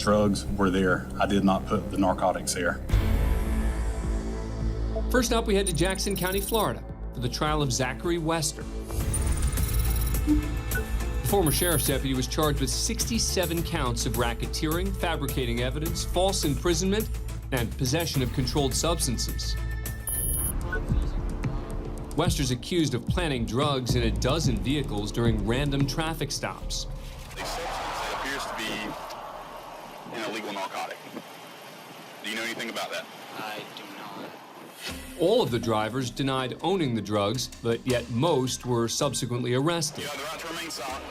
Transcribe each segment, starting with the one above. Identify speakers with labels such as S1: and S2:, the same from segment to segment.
S1: drugs were there. I did not put the narcotics there.
S2: First up, we head to Jackson County, Florida, for the trial of Zachary Wester. The former sheriff's deputy was charged with 67 counts of racketeering, fabricating evidence, false imprisonment, and possession of controlled substances. Wester's accused of planting drugs in a dozen vehicles during random traffic stops.
S3: A substance that appears to be an illegal narcotic. Do you know anything about that?
S4: I do not.
S2: All of the drivers denied owning the drugs, but yet most were subsequently arrested.
S3: You have the right to remain silent.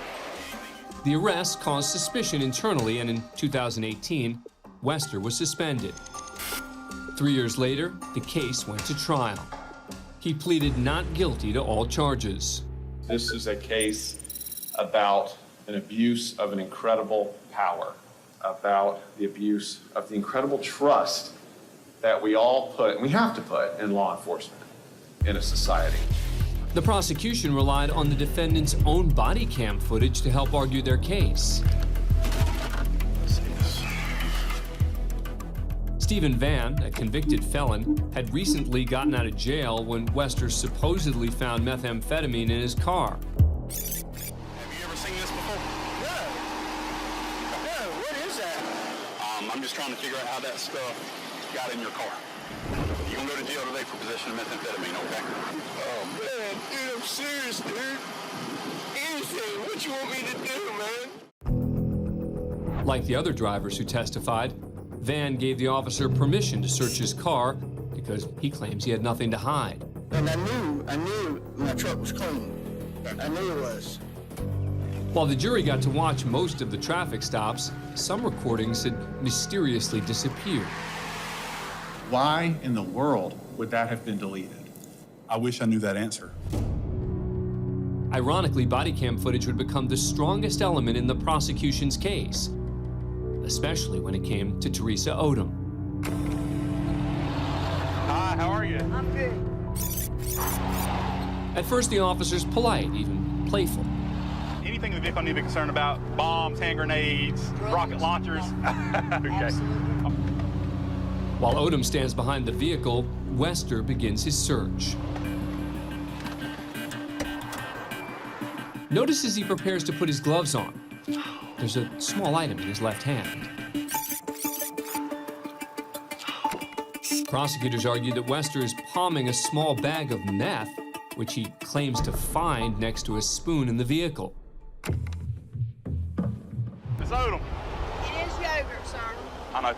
S2: The arrest caused suspicion internally, and in 2018, Wester was suspended. 3 years later, the case went to trial. He pleaded not guilty to all charges.
S5: This is a case about an abuse of an incredible power, about the abuse of the incredible trust that we all put, and we have to put, in law enforcement in a society.
S2: The prosecution relied on the defendant's own body cam footage to help argue their case. Stephen Van, a convicted felon, had recently gotten out of jail when Wester supposedly found methamphetamine in his car.
S3: Have you ever seen this before?
S4: No, what is that?
S3: I'm just trying to figure out how that stuff got in your car. You're gonna go to jail today for possession of methamphetamine, okay?
S4: Oh, man, dude, I'm serious, dude. Anything, what you want me to do, man?
S2: Like the other drivers who testified, Van gave the officer permission to search his car because he claims he had nothing to hide.
S4: And I knew my truck was clean. I knew it was.
S2: While the jury got to watch most of the traffic stops, some recordings had mysteriously disappeared.
S1: Why in the world would that have been deleted? I wish I knew that answer.
S2: Ironically, body cam footage would become the strongest element in the prosecution's case, especially when it came to Teresa Odom.
S6: Hi, how are you?
S7: I'm good.
S2: At first, the officer's polite, even playful.
S6: Anything in the vehicle I need to be concerned about? Bombs, hand grenades, rocket launchers? Okay.
S2: While Odom stands behind the vehicle, Wester begins his search. Notice as he prepares to put his gloves on, there's a small item in his left hand. Prosecutors argue that Wester is palming a small bag of meth, which he claims to find next to a spoon in the vehicle.
S6: Miss Odom.
S7: It is yogurt, sir.
S6: I know.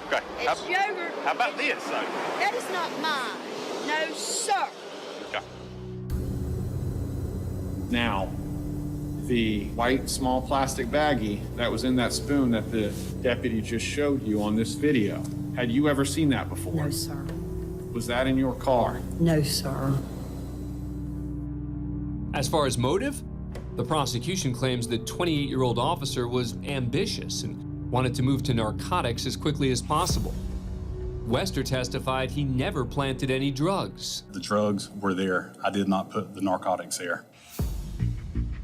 S6: Okay.
S7: It's yogurt.
S6: How about this, though?
S7: That is not mine. No, sir.
S6: Okay.
S5: Now, the white small plastic baggie that was in that spoon that the deputy just showed you on this video, had you ever seen that before?
S7: No, sir.
S5: Was that in your car?
S7: No, sir.
S2: As far as motive, the prosecution claims the 28-year-old officer was ambitious and wanted to move to narcotics as quickly as possible. Wester testified he never planted any drugs.
S1: The drugs were there. I did not put the narcotics there.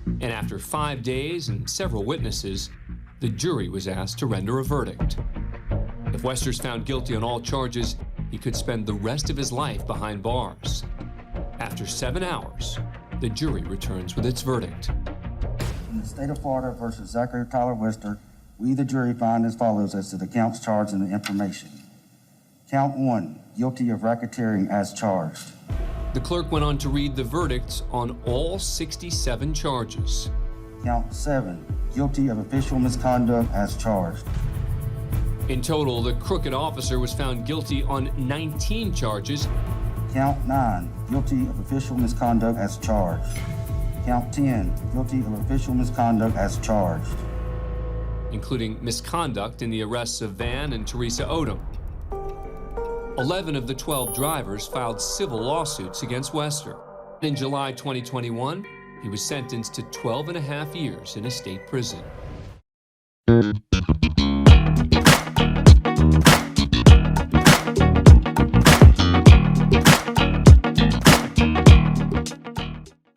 S2: And after 5 days and several witnesses, the jury was asked to render a verdict. If Wester's found guilty on all charges, he could spend the rest of his life behind bars. After 7 hours, the jury returns with its verdict.
S8: In the state of Florida versus Zachary Tyler Wester, we, the jury, find as follows as to the counts charged in the information. Count 1, guilty of racketeering as charged.
S2: The clerk went on to read the verdicts on all 67 charges.
S8: Count 7, guilty of official misconduct as charged.
S2: In total, the crooked officer was found guilty on 19 charges.
S8: Count 9, guilty of official misconduct as charged. Count 10, guilty of official misconduct as charged.
S2: Including misconduct in the arrests of Van and Teresa Odom. 11 of the 12 drivers filed civil lawsuits against Wester. In July 2021, he was sentenced to 12.5 years in a state prison.